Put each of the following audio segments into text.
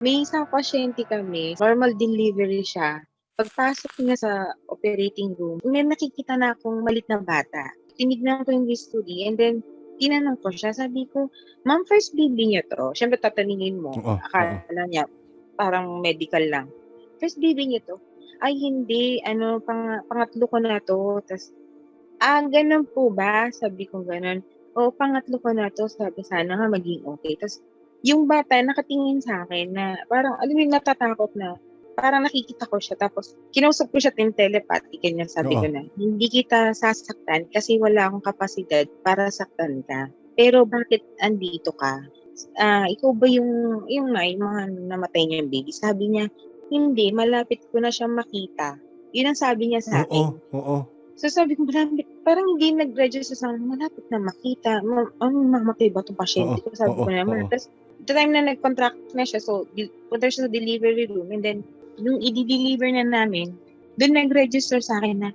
May isang pasyente kami, normal delivery siya. Pagpasok niya sa operating room, may nakikita na akong maliit na bata. Tinignan ko yung history and then tinanong ko siya, sabi ko, "Ma'am, first baby niyo 'to?" Siyempre tatanungin mo, Oo, oo. akala niya parang medical lang. "First baby niyo 'to?" "Ay hindi, ano pangatlo ko na 'to." Tas, gano'n po ba?" Sabi kong gano'n. "Oo, pangatlo ko na 'to." Sabi, "Sana nga maging okey." Tas yung bata nakatingin sa'kin na parang alam mo yung natatakot na parang nakikita ko siya tapos kinausap ko siya telepathy ganyan sabi Oo. ko na, "Hindi kita sasaktan kasi wala akong kapasidad para saktan ka. Pero bakit andito ka? Ikaw ba yung nga yung mga namatay niyang baby?" Sabi niya, "Hindi, malapit ko na siyang makita." Yun ang sabi niya Oo, sa'kin. oo. So sabi ko, malapit parang hindi nag-register sa'kin, malapit na makita, mamamatay ba 'tong Oo, pasyente ko, sabi oo, ko naman. oo. Tas the time na nag-contract na siya, so punta siya sa delivery room and then nung i-de-deliver na namin, dun nag-register sa'kin na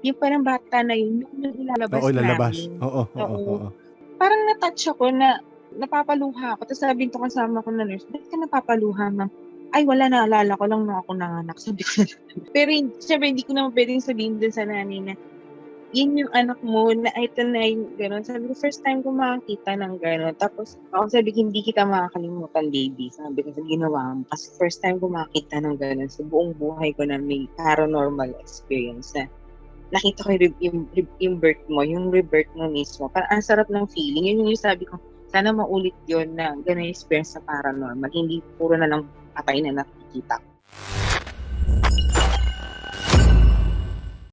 yung parang bata na yung Oo, ilalabas lalabas. namin. Oo, oo, Oo, oo. parang na-touch ako na napapaluha ako tas sabi nito kasama ko na nurse, "Ba't ka napapaluha ma'am?" "Ay wala, naalala ko lang nung ako nanganak." Sabi ko na pero siyempre hindi ko naman puwedeng sabihin dun sa nanay na yun yung anak mo na ito na yung gano'n. Sabi ko, first time ko makakita ng gano'n. Tapos ako sabi ko, "Hindi kita makakalimutan baby." Sabi ko sa ginawa mo. Kasi first time ko makakita ng gano'n sa buong buhay ko na may paranormal experience na nakita ko yung birth mo, yung rebirth mo mismo. Parang ang sarap ng feeling. Yun yung sabi ko, sana maulit yun na gano'n yung experience sa paranormal. Hindi puro na lang patay na nakikita ko.